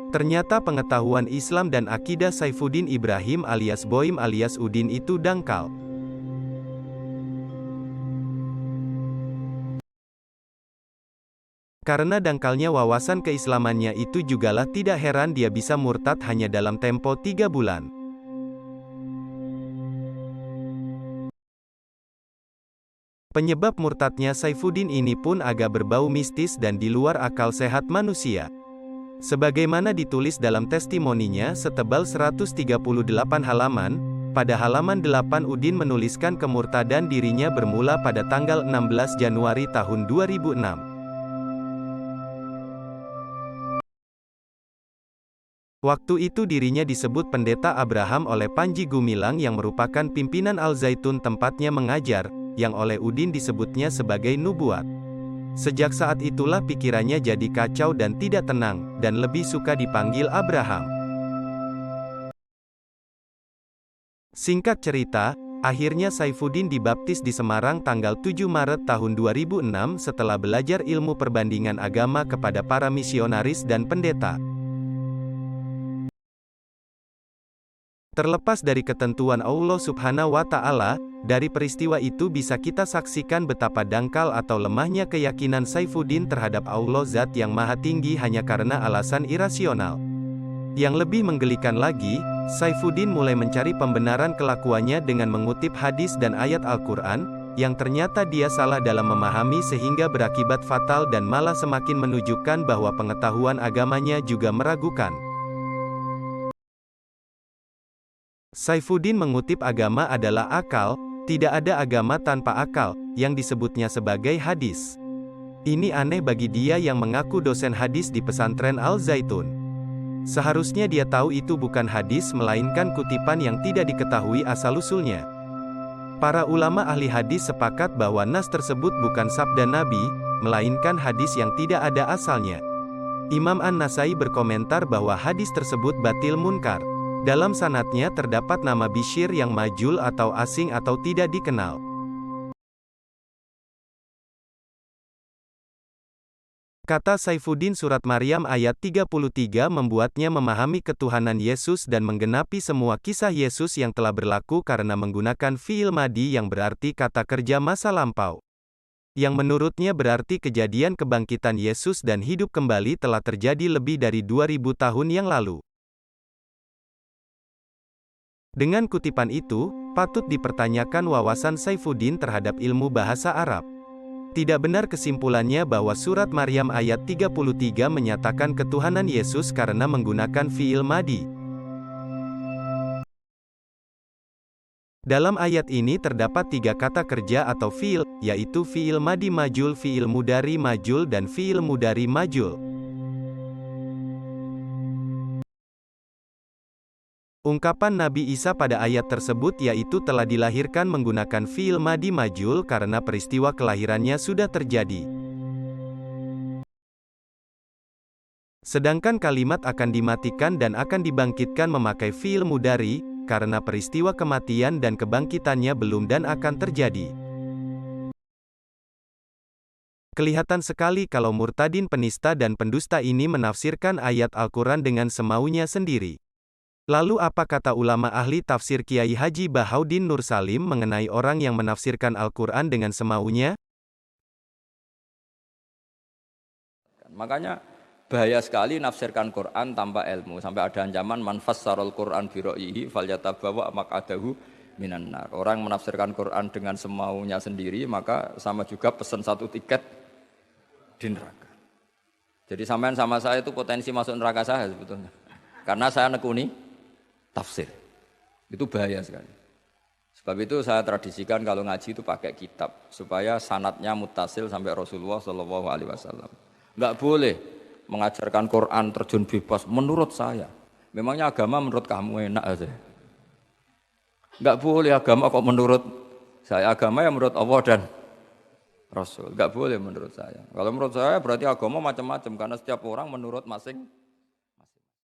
Ternyata pengetahuan Islam dan akidah Saifuddin Ibrahim alias Boim alias Udin itu dangkal. Karena dangkalnya wawasan keislamannya itu jugalah tidak heran dia bisa murtad hanya dalam tempo 3 bulan. Penyebab murtadnya Saifuddin ini pun agak berbau mistis dan di luar akal sehat manusia. Sebagaimana ditulis dalam testimoninya setebal 138 halaman, pada halaman 8 Udin menuliskan kemurtadan dirinya bermula pada tanggal 16 Januari tahun 2006. Waktu itu dirinya disebut Pendeta Abraham oleh Panji Gumilang yang merupakan pimpinan Al-Zaitun tempatnya mengajar, yang oleh Udin disebutnya sebagai nubuat. Sejak saat itulah pikirannya jadi kacau dan tidak tenang, dan lebih suka dipanggil Abraham. Singkat cerita, akhirnya Saifuddin dibaptis di Semarang tanggal 7 Maret tahun 2006 setelah belajar ilmu perbandingan agama kepada para misionaris dan pendeta. Terlepas dari ketentuan Allah Subhanahu wa Ta'ala, dari peristiwa itu bisa kita saksikan betapa dangkal atau lemahnya keyakinan Saifuddin terhadap Allah Zat yang Maha Tinggi hanya karena alasan irasional. Yang lebih menggelikan lagi, Saifuddin mulai mencari pembenaran kelakuannya dengan mengutip hadis dan ayat Al-Quran, yang ternyata dia salah dalam memahami sehingga berakibat fatal dan malah semakin menunjukkan bahwa pengetahuan agamanya juga meragukan. Saifuddin mengutip agama adalah akal, tidak ada agama tanpa akal, yang disebutnya sebagai hadis. Ini aneh bagi dia yang mengaku dosen hadis di pesantren Al-Zaitun. Seharusnya dia tahu itu bukan hadis melainkan kutipan yang tidak diketahui asal-usulnya. Para ulama ahli hadis sepakat bahwa nas tersebut bukan sabda Nabi, melainkan hadis yang tidak ada asalnya. Imam An-Nasai berkomentar bahwa hadis tersebut batil munkar. Dalam sanadnya terdapat nama Bishr yang majhul atau asing atau tidak dikenal. Kata Saifuddin surat Maryam ayat 33 membuatnya memahami ketuhanan Yesus dan menggenapi semua kisah Yesus yang telah berlaku karena menggunakan fiil madi yang berarti kata kerja masa lampau. Yang menurutnya berarti kejadian kebangkitan Yesus dan hidup kembali telah terjadi lebih dari 2000 tahun yang lalu. Dengan kutipan itu, patut dipertanyakan wawasan Saifuddin terhadap ilmu bahasa Arab. Tidak benar kesimpulannya bahwa surat Maryam ayat 33 menyatakan ketuhanan Yesus karena menggunakan fiil madi. Dalam ayat ini terdapat 3 kata kerja atau fiil, yaitu fiil madi majul, fiil mudari majul dan fiil mudari majul. Ungkapan Nabi Isa pada ayat tersebut yaitu telah dilahirkan menggunakan fiil madi majul karena peristiwa kelahirannya sudah terjadi. Sedangkan kalimat akan dimatikan dan akan dibangkitkan memakai fiil mudari, karena peristiwa kematian dan kebangkitannya belum dan akan terjadi. Kelihatan sekali kalau murtadin penista dan pendusta ini menafsirkan ayat Al-Quran dengan semaunya sendiri. Lalu apa kata ulama ahli tafsir Kiai Haji Bahaudin Nur Salim mengenai orang yang menafsirkan Al-Quran dengan semaunya? Makanya bahaya sekali nafsirkan Quran tanpa ilmu. Sampai ada ancaman man fassarul Quran bi ra'yihi falyatabawa maq'adahu minan nar. Orang menafsirkan Quran dengan semaunya sendiri, maka sama juga pesan satu tiket di neraka. Jadi sampean sama saya itu potensi masuk neraka saya sebetulnya. Karena saya nekuni tafsir. Itu bahaya sekali. Sebab itu saya tradisikan kalau ngaji itu pakai kitab supaya sanadnya muttasil sampai Rasulullah SAW. Enggak boleh mengajarkan Quran terjun bebas menurut saya. Memangnya agama menurut kamu enak aja. Enggak boleh agama kok menurut saya. Agama yang menurut Allah dan Rasul. Enggak boleh menurut saya. Kalau menurut saya berarti agama macam-macam karena setiap orang menurut masing